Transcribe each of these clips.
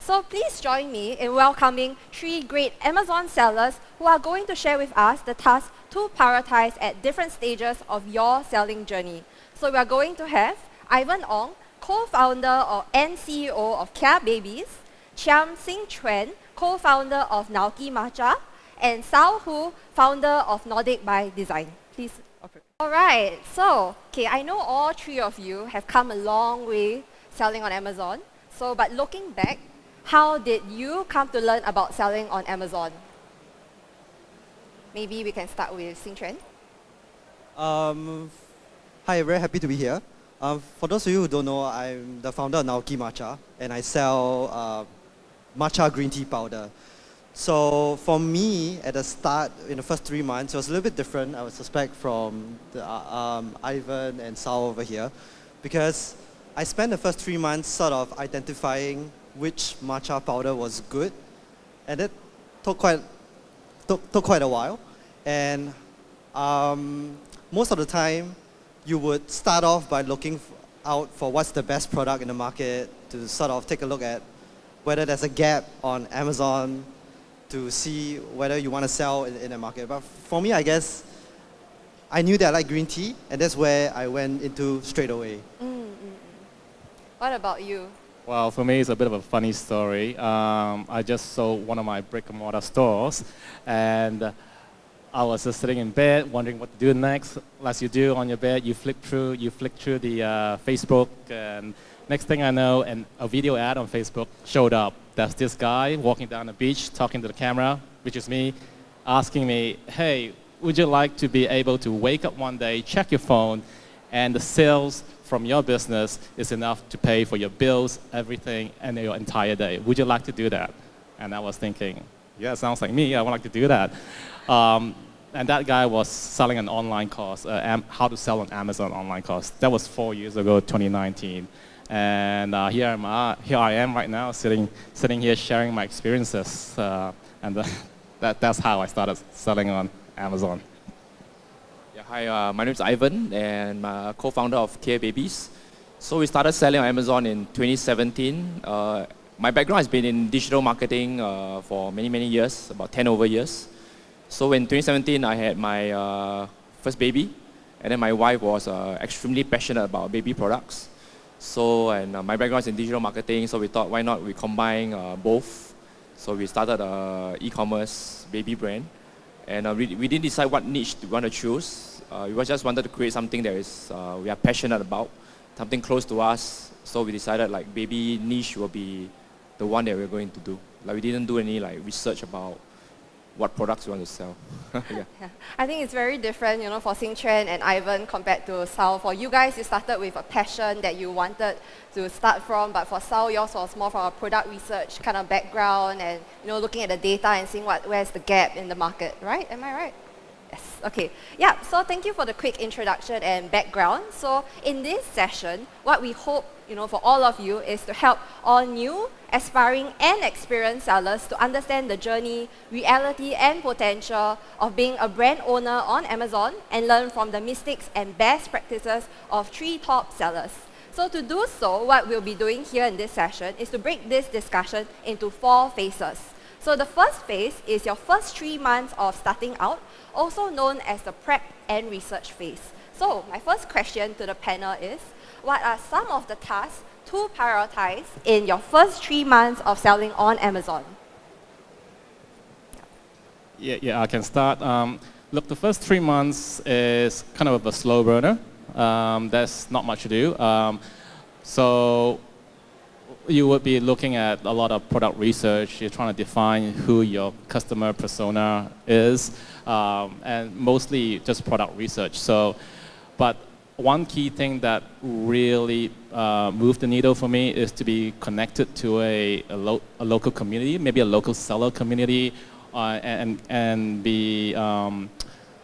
So please join me in welcoming 3 great Amazon sellers who are going to share with us the tasks to prioritize at different stages of your selling journey. So we are going to have Ivan Ong, co-founder and CEO of KeaBabies, Singchuen, co-founder of Naoki Matcha, and Sao Hu, founder of Nordik by Design. Please. All right, so I know all 3 of you have come a long way selling on Amazon. So, but looking back, how did you come to learn about selling on Amazon? Maybe we can start with Singchuen. Hi, very happy to be here. For those of you who don't know, I'm the founder of Naoki Matcha, and I sell matcha green tea powder. So for me, at the start, in the first 3 months, it was a little bit different, I would suspect, from the, Ivan and Sal over here, because I spent the first 3 months sort of identifying which matcha powder was good, and it took quite a while. And most of the time, you would start off by looking out for what's the best product in the market, to sort of take a look at whether there's a gap on Amazon, to see whether you want to sell in the market. But for me, I guess, I knew that I like green tea, and that's where I went into straight away. What about you? Well, for me, it's a bit of a funny story. I just sold one of my brick-and-mortar stores, and I was just sitting in bed, wondering what to do next. As you do on your bed, you flick through the Facebook, and next thing I know, a video ad on Facebook showed up. There's this guy walking down the beach, talking to the camera, which is me, asking me, hey, would you like to be able to wake up one day, check your phone, and the sales from your business is enough to pay for your bills, everything, and your entire day. Would you like to do that? And I was thinking, yeah, sounds like me. I would like to do that. And that guy was selling an online course, how to sell on Amazon online course. That was 4 years ago, 2019. And here I am right now, sitting here sharing my experiences. And that's how I started selling on Amazon. Yeah, hi, my name is Ivan, and I'm a co-founder of KeaBabies. So we started selling on Amazon in 2017. My background has been in digital marketing for many years, about 10 over years. So in 2017, I had my first baby, and then my wife was extremely passionate about baby products. So, and my background is in digital marketing, so we thought, why not we combine both? So we started an e-commerce baby brand, and we didn't decide what niche we want to choose. We just wanted to create something that is we are passionate about, something close to us. So we decided like baby niche will be the one that we're going to do. Like we didn't do any like research about what products we want to sell. Yeah. I think it's very different, for Singchuen and Ivan compared to Sao. For you guys, you started with a passion that you wanted to start from, but for Sao, yours was more from a product research kind of background and looking at the data and seeing where's the gap in the market, right? Am I right? Yes. Okay. Yeah. So thank you for the quick introduction and background. So in this session, what we hope for all of you is to help all new, aspiring and experienced sellers to understand the journey, reality and potential of being a brand owner on Amazon and learn from the mistakes and best practices of 3 top sellers. So to do so, what we'll be doing here in this session is to break this discussion into 4 phases. So the first phase is your first 3 months of starting out, also known as the prep and research phase. So my first question to the panel is, what are some of the tasks to prioritize in your first 3 months of selling on Amazon? Yeah, I can start. Look, the first 3 months is kind of a slow burner. There's not much to do. So you would be looking at a lot of product research. You're trying to define who your customer persona is, and mostly just product research. But one key thing that really moved the needle for me is to be connected to a local community, maybe a local seller community, and be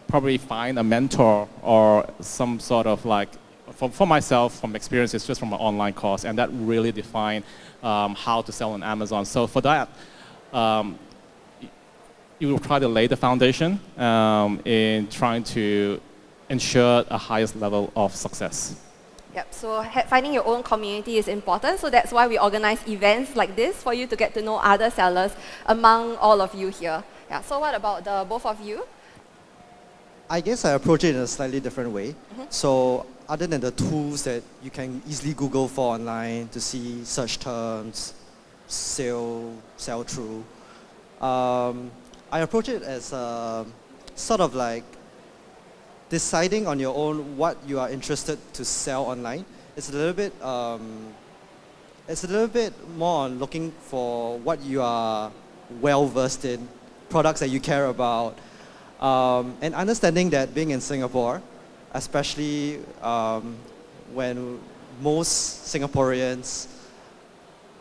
probably find a mentor or some sort of like, for myself, from experience, it's just from an online course, and that really defined how to sell on Amazon. So for that, you will try to lay the foundation in trying to ensure a highest level of success. Yep, so finding your own community is important, so that's why we organize events like this for you to get to know other sellers among all of you here. Yeah, so what about the both of you? I guess I approach it in a slightly different way. So other than the tools that you can easily Google for online to see search terms, sell through, I approach it as sort of like deciding on your own what you are interested to sell online. It's a little bit more on looking for what you are well versed in, products that you care about, and understanding that being in Singapore, especially when most Singaporeans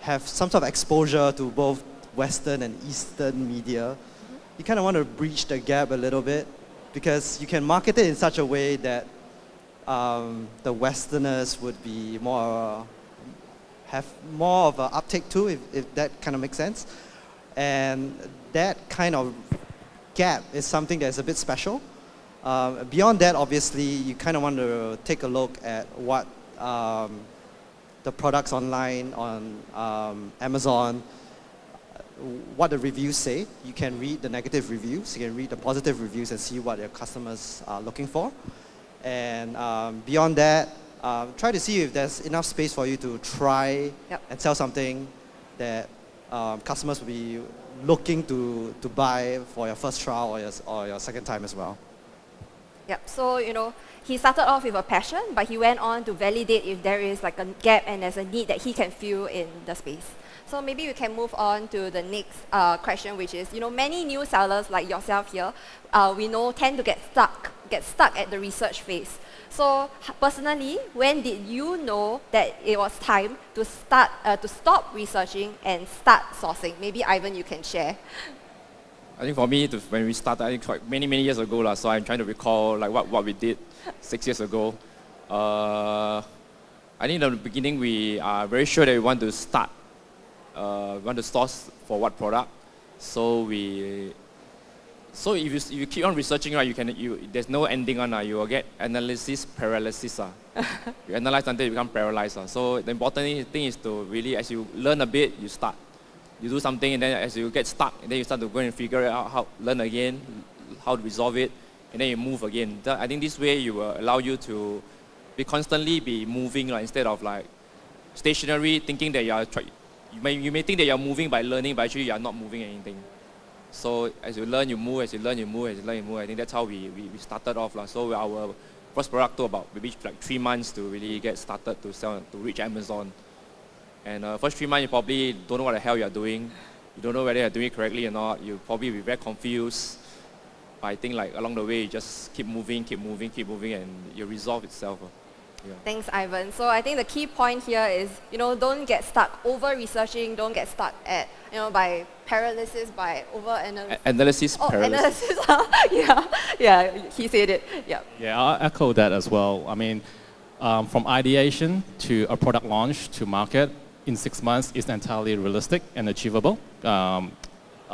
have some sort of exposure to both Western and Eastern media, you kind of want to breach the gap a little bit, because you can market it in such a way that the Westerners would be have more of an uptake too, if that kind of makes sense. And that kind of gap is something that's a bit special. Beyond that, obviously, you kind of want to take a look at what the products online on Amazon, what the reviews say. You can read the negative reviews, you can read the positive reviews and see what your customers are looking for. And beyond that, try to see if there's enough space for you to try and sell something that customers will be looking to buy for your first trial or your second time as well. Yep, so he started off with a passion, but he went on to validate if there is like a gap and there's a need that he can fill in the space. So maybe we can move on to the next question, which is, many new sellers like yourself here, we know tend to get stuck at the research phase. So personally, when did you know that it was time to stop researching and start sourcing? Maybe Ivan, you can share. I think for me, when we started, I think quite many years ago, so I'm trying to recall like what we did 6 years ago. I think in the beginning we are very sure that we want to start, want to source for what product. So if you keep on researching, right, there's no ending on. You will get analysis paralysis. You analyze until you become paralyzed. So the important thing is to really, as you learn a bit, you start. You do something, and then as you get stuck, and then you start to go and figure it out, learn again, how to resolve it, and then you move again. I think this way you will allow you to constantly be moving, instead of like stationary, thinking that you may think that you're moving by learning, but actually you are not moving anything. So as you learn, you move. As you learn, you move. As you learn, you move. I think that's how we started off. So our first product took about maybe like 3 months to really get started to sell, to reach Amazon. And first 3 months, you probably don't know what the hell you're doing. You don't know whether you're doing it correctly or not. You'll probably be very confused. But I think like along the way, you just keep moving, and you resolve itself. Yeah. Thanks, Ivan. So I think the key point here is, don't get stuck over-researching, don't get stuck at, by paralysis, by over-analysis. Analysis paralysis. Analysis, yeah, he said it, yeah. Yeah, I'll echo that as well. I mean, from ideation to a product launch to market in 6 months is entirely realistic and achievable. I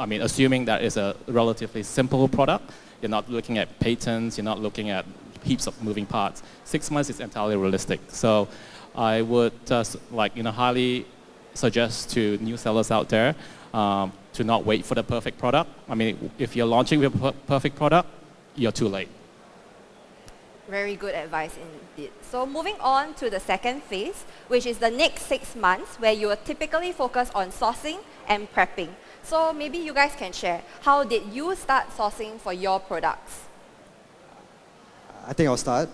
mean, assuming that it's a relatively simple product, you're not looking at patents, you're not looking at heaps of moving parts. 6 months is entirely realistic. So I would highly suggest to new sellers out there to not wait for the perfect product. I mean, if you're launching with a perfect product, you're too late. Very good advice indeed. So moving on to the second phase, which is the next 6 months, where you will typically focus on sourcing and prepping. So maybe you guys can share, how did you start sourcing for your products? I think I'll start.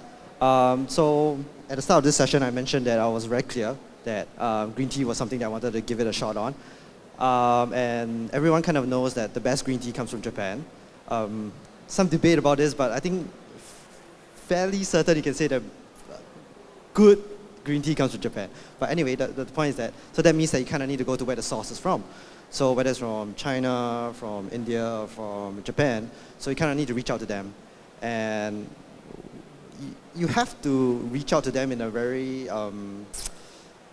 So at the start of this session, I mentioned that I was very clear that green tea was something that I wanted to give it a shot on. And everyone kind of knows that the best green tea comes from Japan. Some debate about this, but I think fairly certain you can say that good green tea comes from Japan. But anyway, the point is that, so that means that you kind of need to go to where the source is from. So whether it's from China, from India, or from Japan, so you kind of need to reach out to them. And you have to reach out to them in a very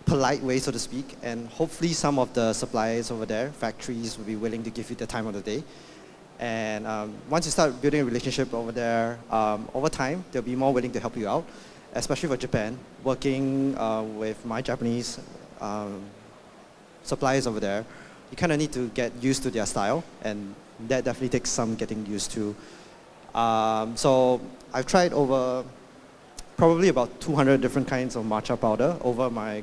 polite way, so to speak, and hopefully some of the suppliers over there, factories, will be willing to give you the time of the day. And once you start building a relationship over there, over time, they'll be more willing to help you out. especially for Japan, working with my Japanese suppliers over there, you kind of need to get used to their style, and that definitely takes some getting used to. So I've tried over probably about 200 different kinds of matcha powder over my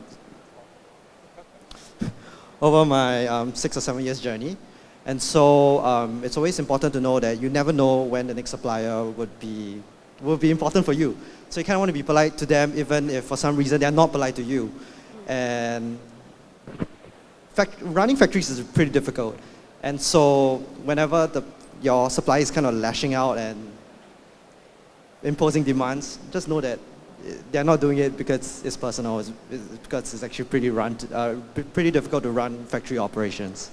6 or 7 years journey. And so it's always important to know that you never know when the next supplier would be important for you. So you kind of want to be polite to them even if for some reason they're not polite to you. And running factories is pretty difficult. And so whenever your supplier is kind of lashing out and imposing demands, just know that they're not doing it because it's personal. It's because it's actually pretty difficult to run factory operations.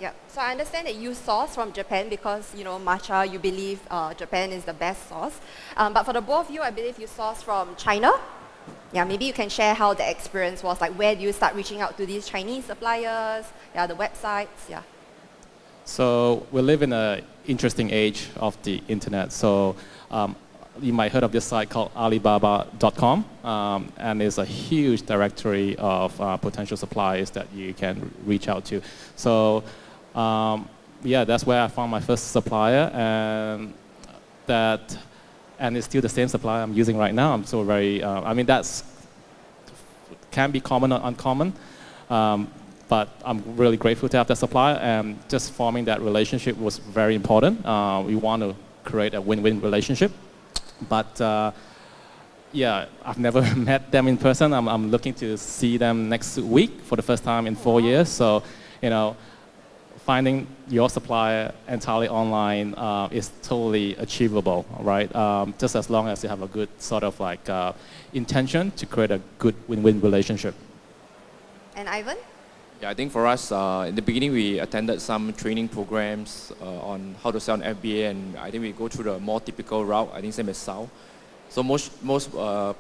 Yeah. So I understand that you source from Japan because, matcha, you believe Japan is the best source. But for the both of you, I believe you source from China. Yeah, maybe you can share how the experience was. Like, where do you start reaching out to these Chinese suppliers? Yeah, the websites. Yeah. So we live in an interesting age of the internet. So you might heard of this site called Alibaba.com, and it's a huge directory of potential suppliers that you can reach out to. So yeah, that's where I found my first supplier, and it's still the same supplier I'm using right now. I'm so very, that's can be common or uncommon, but I'm really grateful to have that supplier, and just forming that relationship was very important. We want to create a win-win relationship. But yeah, I've never met them in person. I'm looking to see them next week for the first time in 4 years. So, finding your supplier entirely online is totally achievable, right? Just as long as you have a good sort of intention to create a good win-win relationship. And Ivan? Yeah, I think for us, in the beginning, we attended some training programs on how to sell on FBA, and I think we go through the more typical route, I think same as Sao. So most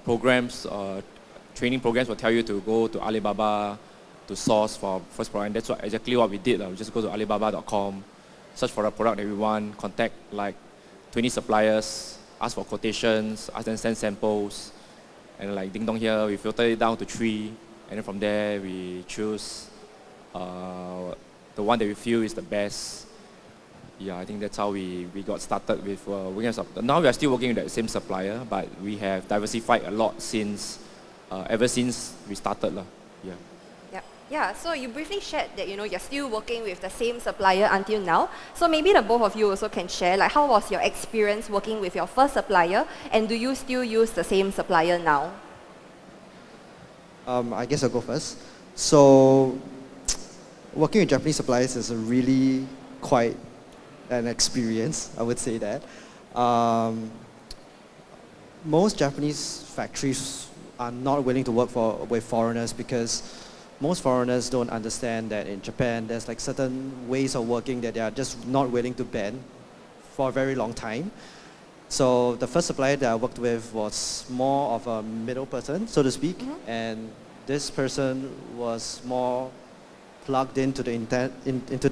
programs, training programs will tell you to go to Alibaba to source for first product, and that's exactly what we did. We just go to Alibaba.com, search for a product that we want, contact like 20 suppliers, ask for quotations, ask them send samples, and like ding dong here, we filter it down to 3, and then from there we choose the one that we feel is the best. Yeah, I think that's how we got started with working as now we are still working with that same supplier, but we have diversified a lot since ever since we started. Yeah. Yeah, so you briefly shared that you're still working with the same supplier until now. So maybe the both of you also can share how was your experience working with your first supplier, and do you still use the same supplier now? I guess I'll go first. So working with Japanese suppliers is a really quite an experience, I would say that. Most Japanese factories are not willing to work with foreigners because most foreigners don't understand that in Japan there's certain ways of working that they are just not willing to bend for a very long time. So the first supplier that I worked with was more of a middle person, so to speak, and this person was more plugged into the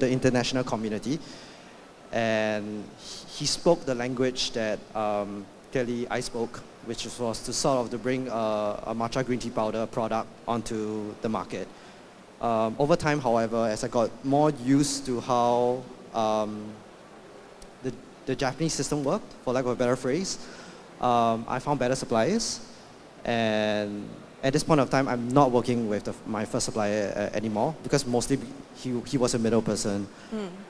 international community, and he spoke the language that clearly I spoke, which was to sort of to bring a matcha green tea powder product onto the market. Over time, however, as I got more used to how the Japanese system worked, for lack of a better phrase, I found better suppliers, and at this point of time, I'm not working with my first supplier anymore because mostly he was a middle person.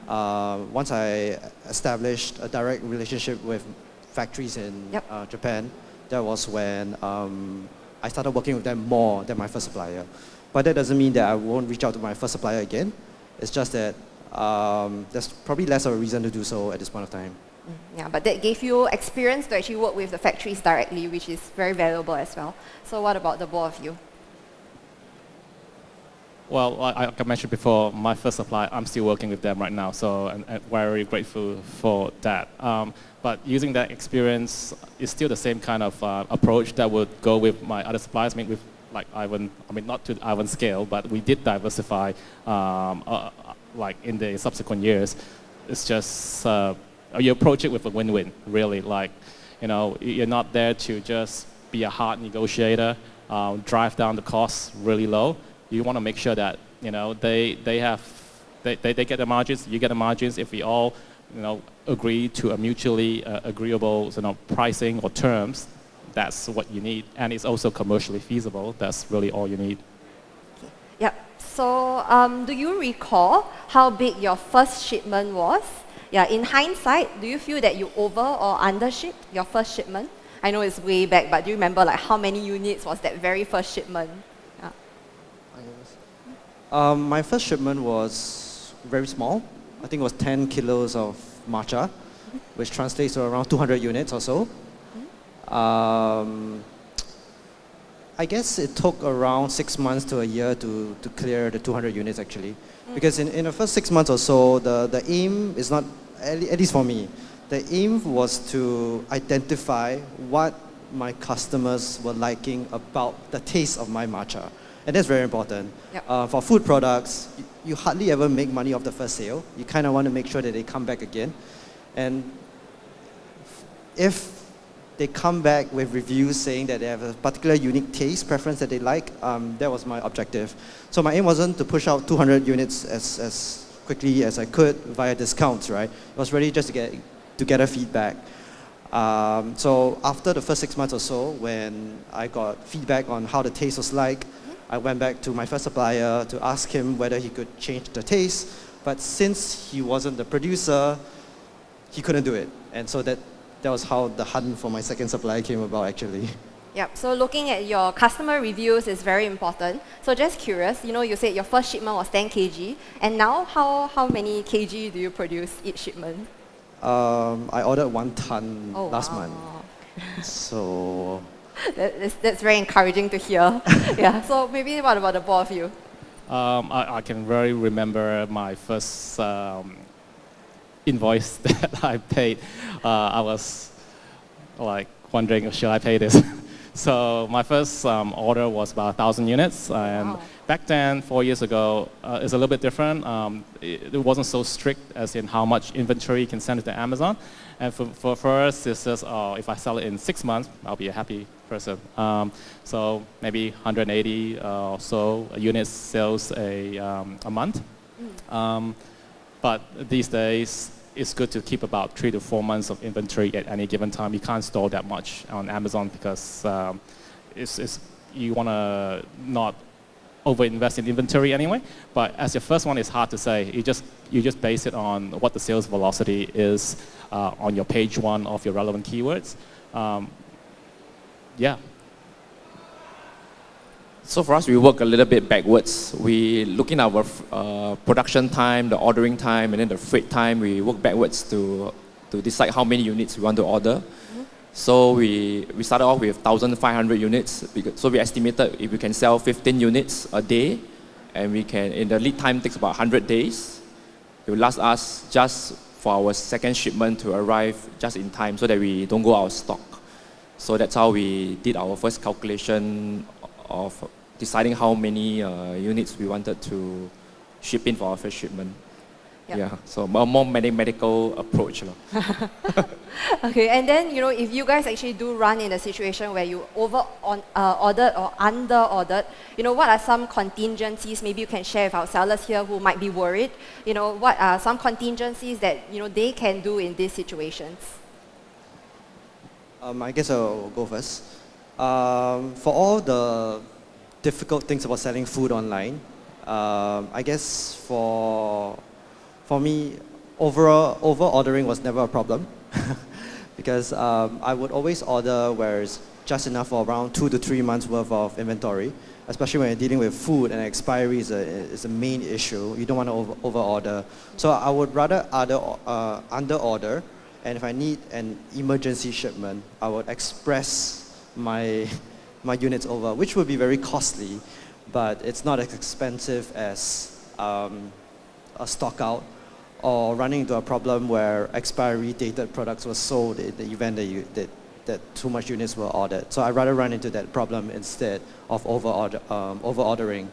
Once I established a direct relationship with factories in Japan, that was when I started working with them more than my first supplier. But that doesn't mean that I won't reach out to my first supplier again. It's just that there's probably less of a reason to do so at this point of time. Yeah, but that gave you experience to actually work with the factories directly, which is very valuable as well. So what about the both of you? Well, like I mentioned before, my first supplier, I'm still working with them right now, so I'm very grateful for that. But using that experience is still the same kind of approach that would go with my other suppliers. With Ivan, not to Ivan's scale, but we did diversify in the subsequent years. It's just you approach it with a win-win, really. You're not there to just be a hard negotiator, drive down the costs really low. You want to make sure that they get the margins, you get the margins. If we all agree to a mutually agreeable pricing or terms, that's what you need, and it's also commercially feasible. That's really all you need. Okay. Yep. So do you recall how big your first shipment was? Yeah. In hindsight, do you feel that you over or undershipped your first shipment? I know it's way back, but do you remember like how many units was that very first shipment? Yeah. My first shipment was very small. I think it was 10 kilos of matcha, which translates to around 200 units or so. I guess it took around 6 months to a year to clear the 200 units actually. Because in the first 6 months or so, the aim is not, at least for me, the aim was to identify what my customers were liking about the taste of my matcha. And that's very important. Yep. For food products, you hardly ever make money off the first sale. You kind of want to make sure that they come back again. And if they come back with reviews saying that they have a particular unique taste preference that they like, that was my objective. So my aim wasn't to push out 200 units as quickly as I could via discounts, right? It was really just to get a feedback. So after the first 6 months or so, when I got feedback on how the taste was like, I went back to my first supplier to ask him whether he could change the taste. But since he wasn't the producer, he couldn't do it. And so that was how the hunt for my second supplier came about actually. Yep, so looking at your customer reviews is very important. So just curious, you said your first shipment was 10 kg, and now how many kg do you produce each shipment? I ordered 1 ton last month. So that's very encouraging to hear. Yeah, so maybe what about the both of you? I can very remember my first invoice that I paid. I was like wondering, should I pay this? So my first order was about 1,000 units, and back then, 4 years ago, it's a little bit different. It wasn't so strict as in how much inventory you can send to Amazon. And for us, it's just, if I sell it in 6 months, I'll be a happy person. So maybe 180 or so units sales a month. But these days, it's good to keep about 3 to 4 months of inventory at any given time. You can't store that much on Amazon because you want to not over-invest in inventory anyway. But as your first one, it's hard to say. You just base it on what the sales velocity is on your page 1 of your relevant keywords. Yeah. So for us, we work a little bit backwards. We look in our production time, the ordering time, and then the freight time. We work backwards to decide how many units we want to order. So we started off with 1,500 units. So we estimated if we can sell 15 units a day, and we can, in the lead time takes about 100 days. It will last us just for our second shipment to arrive just in time so that we don't go out of stock. So that's how we did our first calculation of deciding how many units we wanted to ship in for our first shipment. Yep. Yeah, so a more mathematical approach. Okay, and then if you guys actually do run in a situation where you ordered or under ordered, what are some contingencies? Maybe you can share with our sellers here who might be worried. What are some contingencies that they can do in these situations? I guess I'll go first. For all the difficult things about selling food online, I guess for me, over ordering was never a problem because I would always order where it's just enough for around 2 to 3 months worth of inventory, especially when you're dealing with food and expiry is a main issue. You don't want to over order. So I would rather under order, and if I need an emergency shipment, I would express my units over, which would be very costly, but it's not as expensive as a stock out or running into a problem where expiry dated products were sold in the event that too much units were ordered. So I'd rather run into that problem instead of over ordering.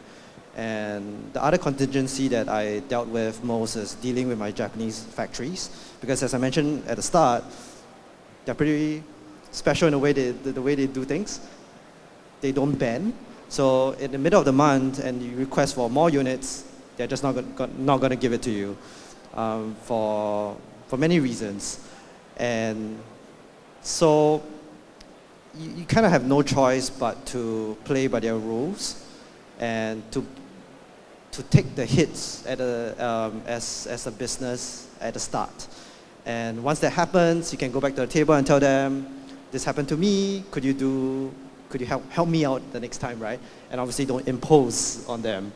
And the other contingency that I dealt with most is dealing with my Japanese factories, because as I mentioned at the start, they're pretty special in the way they do things. They don't bend. So in the middle of the month, and you request for more units, they're just not going to give it to you for many reasons. And so you kind of have no choice but to play by their rules and to take the hits as a business at the start. And once that happens, you can go back to the table and tell them, this happened to me, could you help me out the next time, right? And obviously don't impose on them.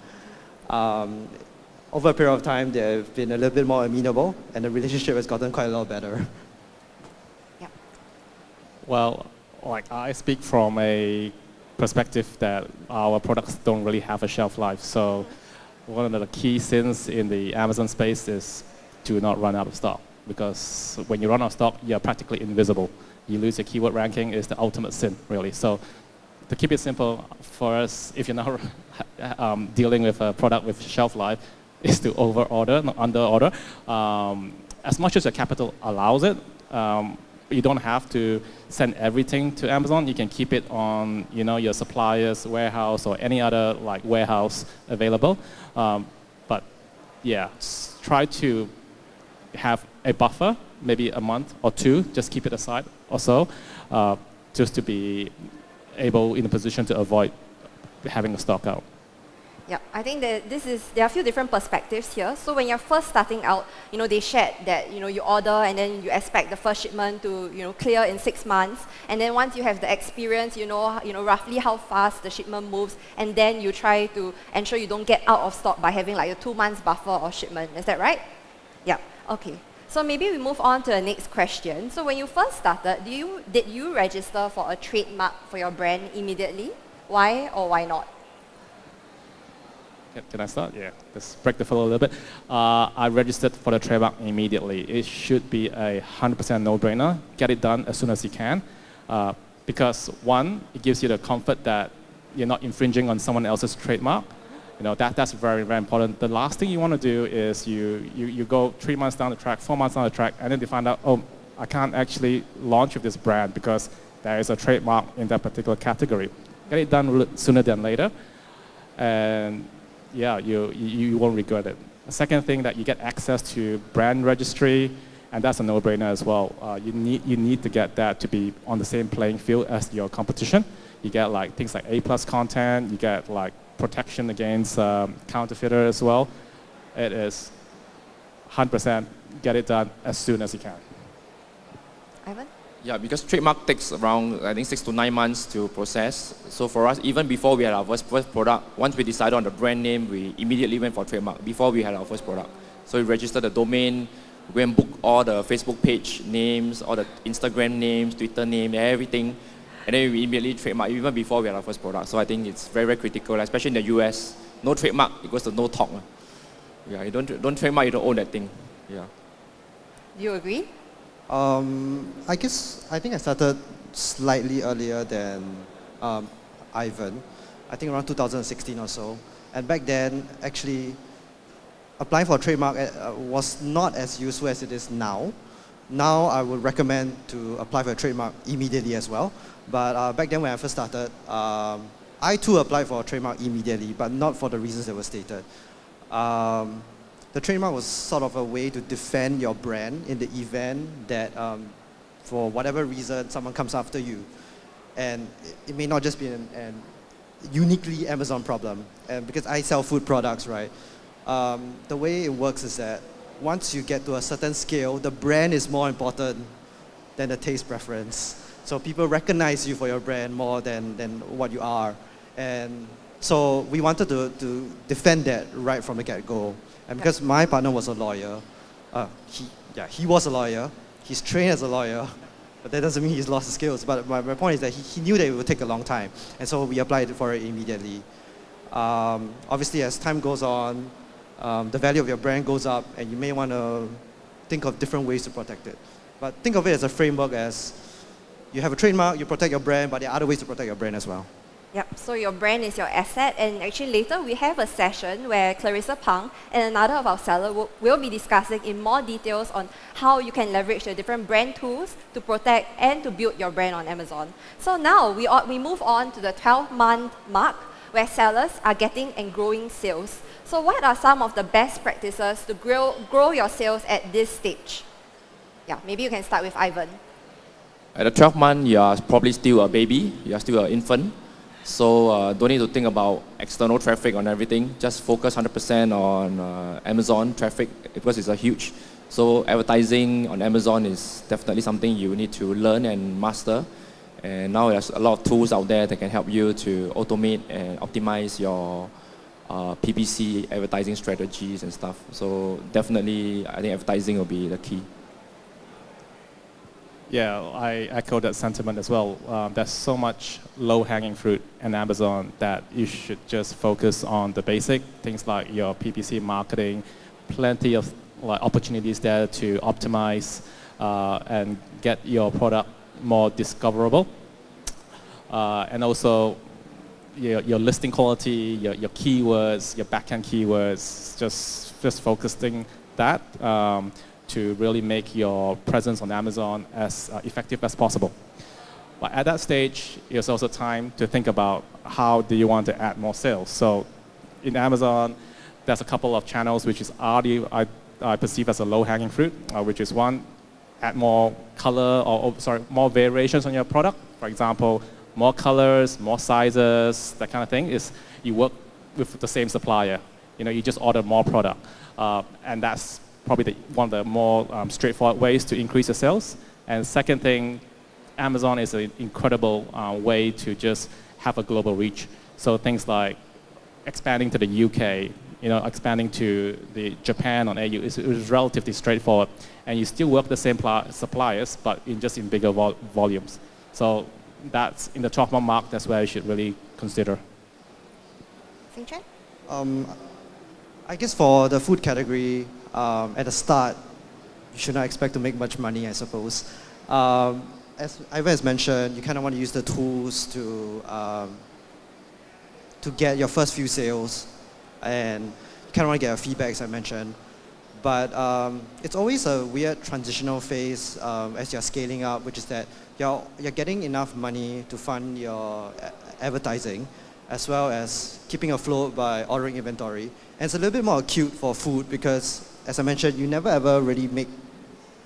Over a period of time, they've been a little bit more amenable, and the relationship has gotten quite a lot better. Yeah. Well, like I speak from a perspective that our products don't really have a shelf life. So one of the key sins in the Amazon space is to not run out of stock, because when you run out of stock, you're practically invisible. You lose your keyword ranking is the ultimate sin, really. So to keep it simple for us, if you're not dealing with a product with shelf life, is to over-order, not under-order. As much as your capital allows it, you don't have to send everything to Amazon. You can keep it on, your supplier's warehouse or any other like warehouse available. But yeah, try to have a buffer, maybe a month or two, just keep it aside or so, just to be able in a position to avoid having a stock out. Yeah, I think that there are a few different perspectives here. So when you're first starting out, they shared that, you order and then you expect the first shipment to, clear in 6 months. And then once you have the experience, you know roughly how fast the shipment moves, and then you try to ensure you don't get out of stock by having like a 2 months buffer of shipment. Is that right? Yeah, okay. So maybe we move on to the next question. So when you first started, did you register for a trademark for your brand immediately? Why or why not? Can I start? Yeah, let's break the flow a little bit. I registered for the trademark immediately. It should be a 100% no-brainer. Get it done as soon as you can. Because one, it gives you the comfort that you're not infringing on someone else's trademark. That's very, very important. The last thing you want to do is you go 3 months down the track, 4 months down the track, and then you find out, oh, I can't actually launch with this brand because there is a trademark in that particular category. Get it done sooner than later. And yeah, you won't regret it. The second thing, that you get access to brand registry, and that's a no-brainer as well. You need to get that to be on the same playing field as your competition. You get like things like A+ content, you get like protection against counterfeiter as well. It is 100% get it done as soon as you can. Ivan? Yeah, because trademark takes around, I think, 6 to 9 months to process. So for us, even before we had our first product, once we decided on the brand name, we immediately went for trademark before we had our first product. So we registered the domain, we went and booked all the Facebook page names, all the Instagram names, Twitter name, everything. And then we immediately trademark even before we had our first product. So I think it's very, very critical, especially in the US. No trademark equals to no talk. Yeah, you don't trademark, you don't own that thing. Yeah. Do you agree? I think I started slightly earlier than Ivan. I think around 2016 or so. And back then, actually, applying for a trademark was not as useful as it is now. Now, I would recommend to apply for a trademark immediately as well. But back then, when I first started, I too applied for a trademark immediately, but not for the reasons that were stated. The trademark was sort of a way to defend your brand in the event that, for whatever reason, someone comes after you. And it may not just be an uniquely Amazon problem. And because I sell food products, right? The way it works is that once you get to a certain scale, the brand is more important than the taste preference. So people recognize you for your brand more than what you are. And so we wanted to defend that right from the get-go. And because my partner was a lawyer, he was a lawyer, he's trained as a lawyer, but that doesn't mean he's lost his skills. But my point is that he knew that it would take a long time. And so we applied for it immediately. Obviously, as time goes on, the value of your brand goes up, and you may want to think of different ways to protect it. But think of it as a framework as you have a trademark, you protect your brand, but there are other ways to protect your brand as well. Yep, so your brand is your asset, and actually later we have a session where Clarissa Pang and another of our sellers will be discussing in more details on how you can leverage the different brand tools to protect and to build your brand on Amazon. So now we move on to the 12-month mark where sellers are getting and growing sales. So what are some of the best practices to grow your sales at this stage? Yeah, maybe you can start with Ivan. At the 12th month, you are probably still a baby, you are still an infant. So don't need to think about external traffic on everything. Just focus 100% on Amazon traffic because it's a huge. So advertising on Amazon is definitely something you need to learn and master. And now there's a lot of tools out there that can help you to automate and optimize your PPC advertising strategies and stuff. So definitely, I think advertising will be the key. Yeah, I echo that sentiment as well. There's so much low-hanging fruit in Amazon that you should just focus on the basic things like your PPC marketing, plenty of opportunities there to optimize and get your product more discoverable. And also your listing quality, your keywords, your backend keywords, just focusing that to really make your presence on Amazon as effective as possible. But at that stage, it's also time to think about how do you want to add more sales. So in Amazon, there's a couple of channels which is already I perceive as a low-hanging fruit, which is one, add more color more variations on your product. For example, more colors, more sizes, that kind of thing. Is you work with the same supplier. You just order more product, and that's probably one of the more straightforward ways to increase your sales. And second thing, Amazon is an incredible way to just have a global reach. So things like expanding to the UK, expanding to the Japan on AU is relatively straightforward. And you still work with the same suppliers, but in bigger volumes. So that's in the 12-month mark, that's where you should really consider. Singchuen? I guess for the food category, at the start, you should not expect to make much money, I suppose. As Ivan has mentioned, you kind of want to use the tools to get your first few sales, and you kind of want to get a feedback, as I mentioned. But it's always a weird transitional phase as you're scaling up, which is that you're getting enough money to fund your advertising, as well as keeping afloat by ordering inventory. And it's a little bit more acute for food because, as I mentioned, you never ever really make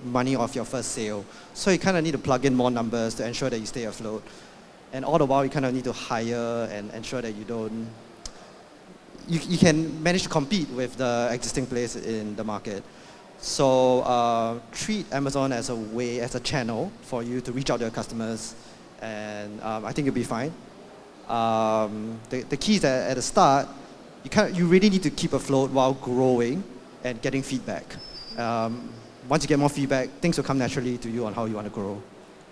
money off your first sale. So you kind of need to plug in more numbers to ensure that you stay afloat. And all the while, you kind of need to hire and ensure that you can manage to compete with the existing players in the market. So treat Amazon as a channel for you to reach out to your customers, and I think you'll be fine. The key is that at the start, you really need to keep afloat while growing and getting feedback. Once you get more feedback, things will come naturally to you on how you want to grow.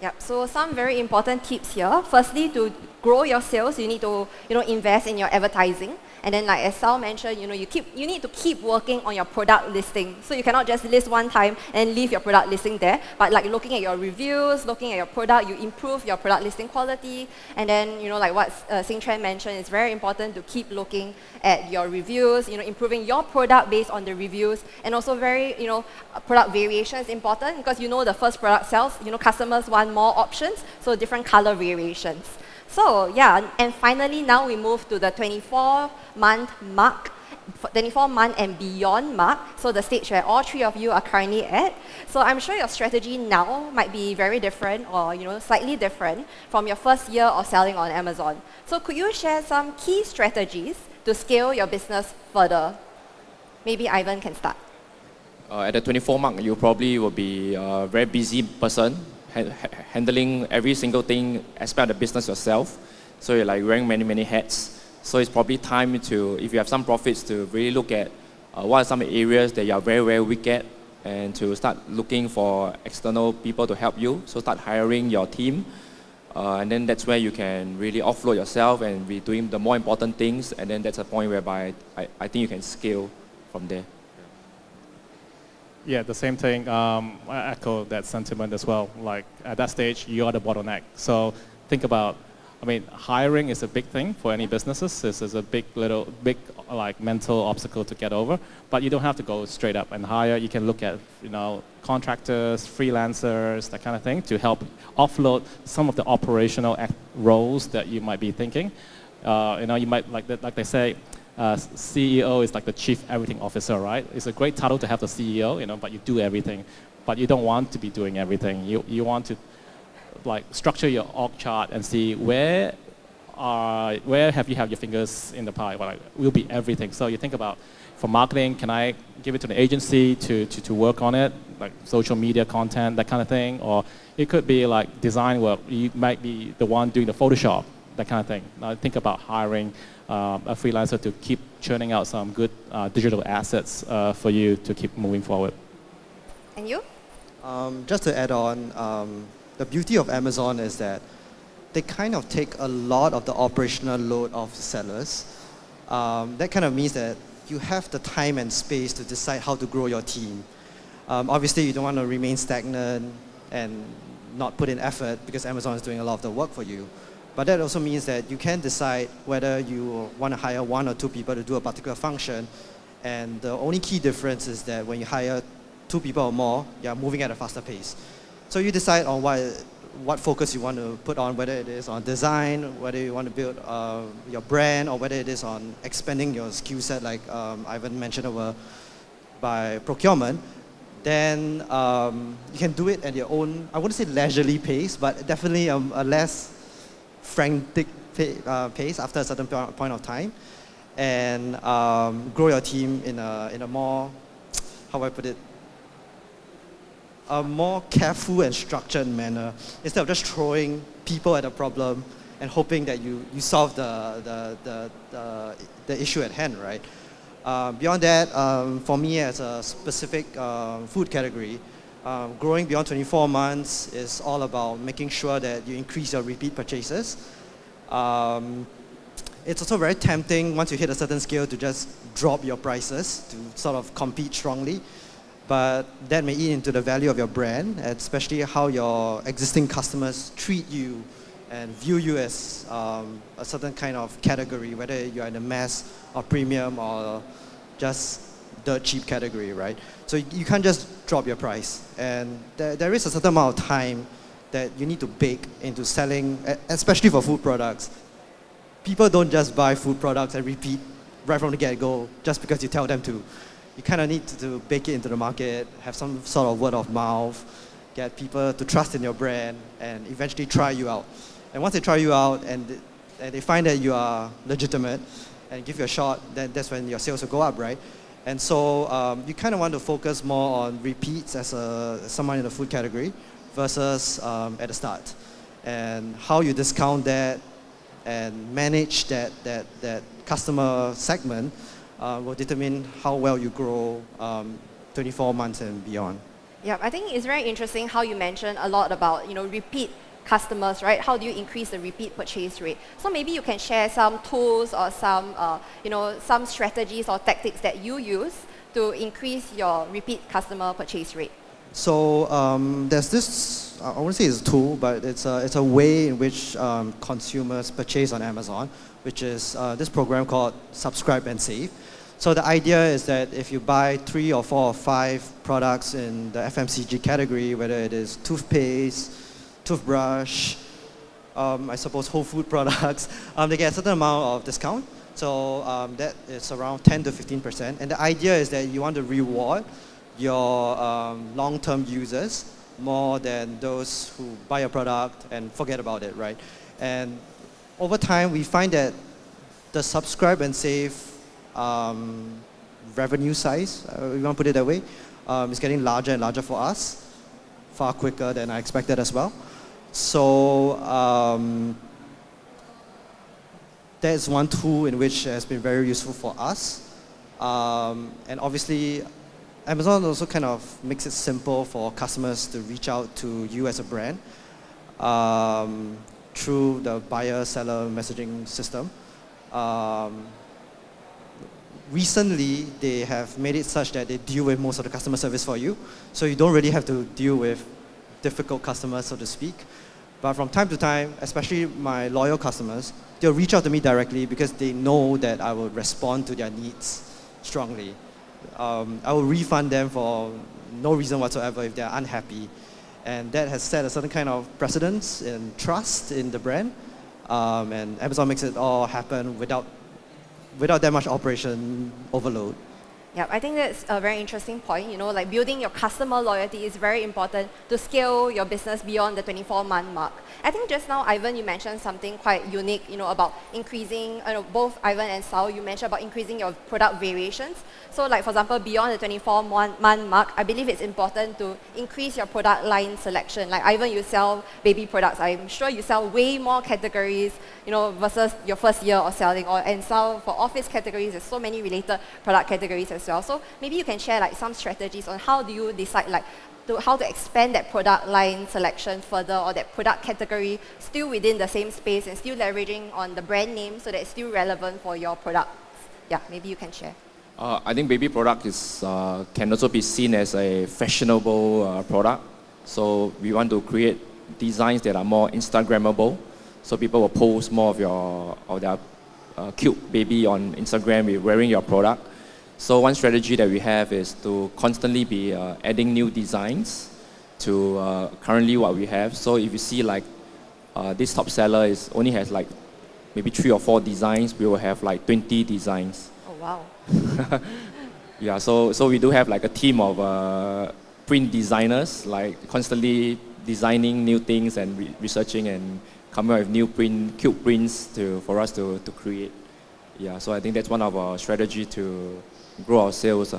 Yep, so some very important tips here. Firstly, to grow your sales, you need to invest in your advertising. And then, like as Sal mentioned, you need to keep working on your product listing. So you cannot just list one time and leave your product listing there. But like looking at your reviews, looking at your product, you improve your product listing quality. And then, like what Singchuen mentioned, it's very important to keep looking at your reviews, improving your product based on the reviews. And also product variation is important because the first product sells, customers want more options, so different color variations. So yeah, and finally now we move to the 24-month mark, 24-month and beyond mark, so the stage where all three of you are currently at. So I'm sure your strategy now might be very different or slightly different from your first year of selling on Amazon. So could you share some key strategies to scale your business further? Maybe Ivan can start. At the 24 mark, you probably will be a very busy person, handling every single thing aspect of the business yourself. So you're like wearing many hats. So it's probably time to, if you have some profits, to really look at what are some areas that you are very weak at, and to start looking for external people to help you. So start hiring your team, and then that's where you can really offload yourself and be doing the more important things. And then that's a point whereby I think you can scale from there. Yeah, the same thing. I echo that sentiment as well. Like at that stage, you are the bottleneck. So think about I mean, hiring is a big thing for any businesses. This is a big like mental obstacle to get over. But you don't have to go straight up and hire. You can look at, contractors, freelancers, that kind of thing, to help offload some of the operational roles that you might be thinking. You might, like they say, CEO is like the chief everything officer, right? It's a great title to have the CEO, but you do everything. But you don't want to be doing everything. You want to structure your org chart and see where have you have your fingers in the pie. Well, will be everything. So you think about, for marketing, can I give it to an agency to work on it, like social media content, that kind of thing? Or it could be like design work. You might be the one doing the Photoshop, that kind of thing. Now think about hiring a freelancer to keep churning out some good digital assets for you to keep moving forward. And you? Just to add on, the beauty of Amazon is that they kind of take a lot of the operational load of sellers. That kind of means that you have the time and space to decide how to grow your team. Obviously, you don't want to remain stagnant and not put in effort because Amazon is doing a lot of the work for you. But that also means that you can decide whether you want to hire 1 or 2 people to do a particular function. And the only key difference is that when you hire 2 people or more, you're moving at a faster pace. So you decide on what focus you want to put on, whether it is on design, whether you want to build your brand, or whether it is on expanding your skill set, like Ivan mentioned over by procurement. Then you can do it at your own, I wouldn't say leisurely pace, but definitely a less frantic pace after a certain point of time, and grow your team in a more, how do I put it, a more careful and structured manner, instead of just throwing people at a problem and hoping that you solve the issue at hand, right? Beyond that, for me as a specific food category, growing beyond 24 months is all about making sure that you increase your repeat purchases. It's also very tempting once you hit a certain scale to just drop your prices to sort of compete strongly. But that may eat into the value of your brand, especially how your existing customers treat you and view you as a certain kind of category, whether you're in the mass or premium or just dirt cheap category, right? So you can't just drop your price. And there is a certain amount of time that you need to bake into selling, especially for food products. People don't just buy food products and repeat right from the get-go just because you tell them to. You kind of need to bake it into the market, have some sort of word of mouth, get people to trust in your brand, and eventually try you out. And once they try you out and they find that you are legitimate and give you a shot, then that's when your sales will go up, right? And so you kind of want to focus more on repeats as someone in the food category versus at the start. And how you discount that and manage that customer segment will determine how well you grow 24 months and beyond. Yeah, I think it's very interesting how you mentioned a lot about repeat customers, right? How do you increase the repeat purchase rate? So maybe you can share some tools or some strategies or tactics that you use to increase your repeat customer purchase rate. So there's this, I wouldn't say it's a tool, but it's a way in which consumers purchase on Amazon, which is this program called Subscribe and Save. So the idea is that if you buy 3 or 4 or 5 products in the FMCG category, whether it is toothpaste, toothbrush, I suppose whole food products, they get a certain amount of discount. So that is around 10 to 15%. And the idea is that you want to reward your long-term users more than those who buy a product and forget about it, right? And over time, we find that the subscribe and save revenue size, we want to put it that way, is getting larger and larger for us, far quicker than I expected as well. So that's one tool in which has been very useful for us. And obviously, Amazon also kind of makes it simple for customers to reach out to you as a brand through the buyer-seller messaging system. Recently, they have made it such that they deal with most of the customer service for you. So you don't really have to deal with difficult customers, so to speak. But from time to time, especially my loyal customers, they'll reach out to me directly because they know that I will respond to their needs strongly. I will refund them for no reason whatsoever if they're unhappy. And that has set a certain kind of precedence and trust in the brand. And Amazon makes it all happen without that much operation overload. Yeah, I think that's a very interesting point. Like building your customer loyalty is very important to scale your business beyond the 24-month mark. I think just now, Ivan, you mentioned something quite unique, about increasing, both Ivan and Sao, you mentioned about increasing your product variations. So like, for example, beyond the 24-month mark, I believe it's important to increase your product line selection. Like Ivan, you sell baby products. I'm sure you sell way more categories, versus your first year of selling. And Sao, for office categories, there's so many related product categories as well. So maybe you can share like some strategies on how do you decide like how to expand that product line selection further, or that product category still within the same space and still leveraging on the brand name so that it's still relevant for your products. Yeah, maybe you can share. I think baby product can also be seen as a fashionable product. So we want to create designs that are more Instagrammable. So people will post more of their cute baby on Instagram wearing your product. So one strategy that we have is to constantly be adding new designs to currently what we have. So if you see like this top seller only has like maybe 3 or 4 designs, we will have like 20 designs. Oh wow. Yeah, so we do have like a team of print designers, like constantly designing new things and researching and coming up with new cute prints for us to create. Yeah, so I think that's one of our strategy to grow our sales. Yeah.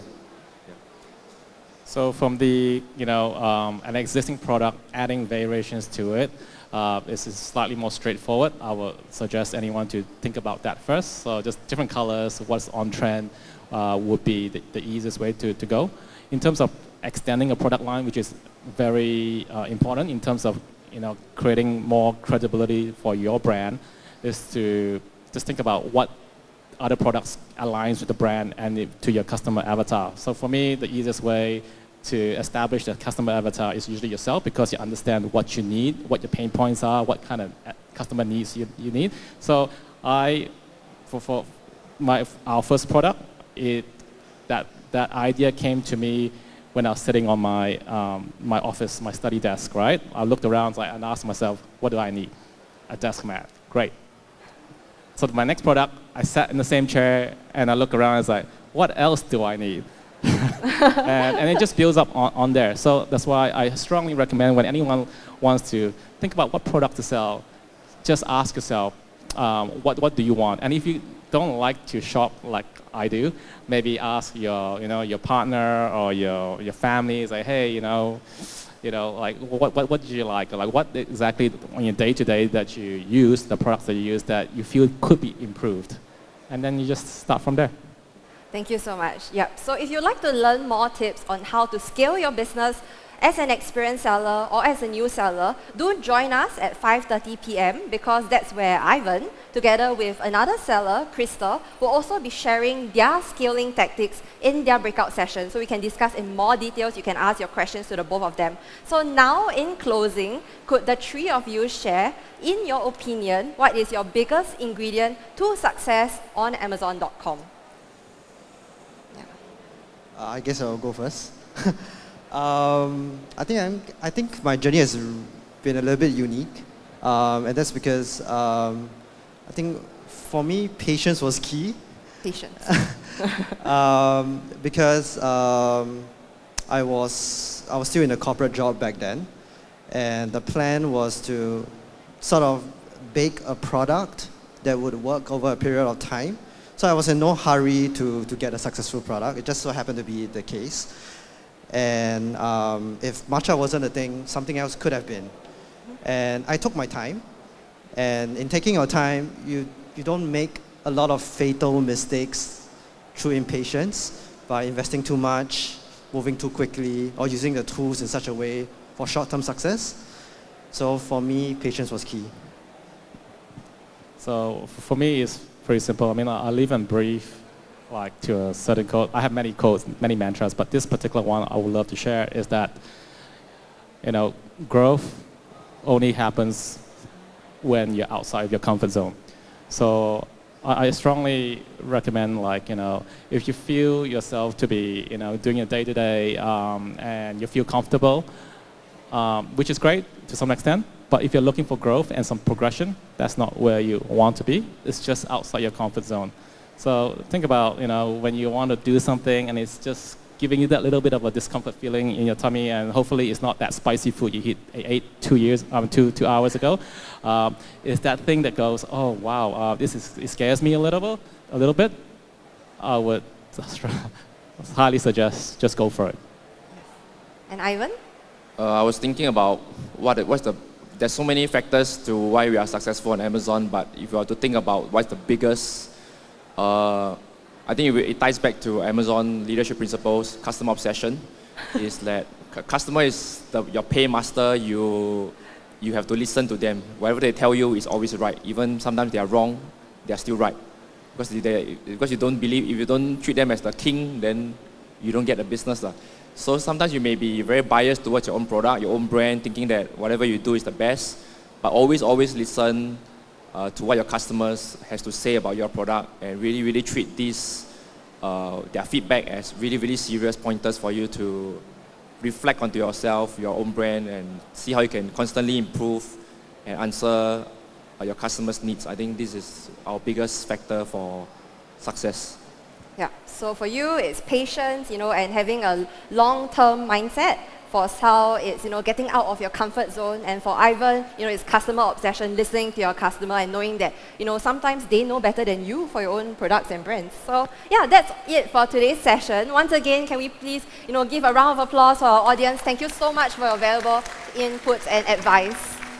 So from the, an existing product, adding variations to it, this is slightly more straightforward. I would suggest anyone to think about that first. So just different colors, what's on trend would be the easiest way to go. In terms of extending a product line, which is very important in terms of, creating more credibility for your brand, is to just think about what other products aligns with the brand and to your customer avatar. So for me, the easiest way to establish the customer avatar is usually yourself, because you understand what you need, what your pain points are, what kind of customer needs you need. So for our first product, that idea came to me when I was sitting on my office, my study desk, right? I looked around and asked myself, what do I need? A desk mat. Great. So my next product, I sat in the same chair and I look around and I was like, what else do I need? and it just builds up on there. So that's why I strongly recommend when anyone wants to think about what product to sell, just ask yourself, what do you want? And if you don't like to shop like I do, maybe ask your partner or your family, say, hey, like what do you like? Like what exactly on your day-to-day that you use, the products that you use that you feel could be improved? And then you just start from there. Thank you so much. Yep. So if you'd like to learn more tips on how to scale your business as an experienced seller or as a new seller, do join us at 5:30 p.m. because that's where Ivan, together with another seller, Krista, will also be sharing their scaling tactics in their breakout session. So we can discuss in more details. You can ask your questions to the both of them. So now, in closing, could the three of you share, in your opinion, what is your biggest ingredient to success on Amazon.com? I guess I'll go first. I think my journey has been a little bit unique, and that's because I think for me patience was key. Patience. Because I was still in a corporate job back then, and the plan was to sort of bake a product that would work over a period of time. So I was in no hurry to get a successful product. It just so happened to be the case. And if matcha wasn't a thing, something else could have been. And I took my time. And in taking your time, you don't make a lot of fatal mistakes through impatience by investing too much, moving too quickly, or using the tools in such a way for short-term success. So for me, patience was key. So for me, it's pretty simple. I mean, I live and breathe like to a certain code. I have many codes, many mantras, but this particular one I would love to share is that, growth only happens when you're outside of your comfort zone. So I strongly recommend, like, if you feel yourself to be, doing your day-to-day and you feel comfortable, which is great to some extent, but if you're looking for growth and some progression, that's not where you want to be. It's just outside your comfort zone. So think about, when you want to do something and it's just giving you that little bit of a discomfort feeling in your tummy, and hopefully it's not that spicy food you ate 2 hours ago. It's that thing that goes, oh wow, it scares me a little bit. I would highly suggest just go for it. And Ivan? I was thinking about there's so many factors to why we are successful on Amazon, but if you are to think about what's the biggest, I think it ties back to Amazon leadership principles, customer obsession, is that customer is your paymaster. You have to listen to them. Whatever they tell you is always right. Even sometimes they are wrong, they are still right. Because you don't believe, if you don't treat them as the king, then you don't get the business. So sometimes you may be very biased towards your own product, your own brand, thinking that whatever you do is the best, but always listen to what your customers has to say about your product, and really treat their feedback as really serious pointers for you to reflect onto yourself, your own brand, and see how you can constantly improve and answer your customers' needs. I think this is our biggest factor for success. Yeah, so for you, it's patience, and having a long-term mindset. For Sal, it's, getting out of your comfort zone. And for Ivan, it's customer obsession, listening to your customer and knowing that, sometimes they know better than you for your own products and brands. So yeah, that's it for today's session. Once again, can we please, give a round of applause for our audience. Thank you so much for your valuable inputs and advice.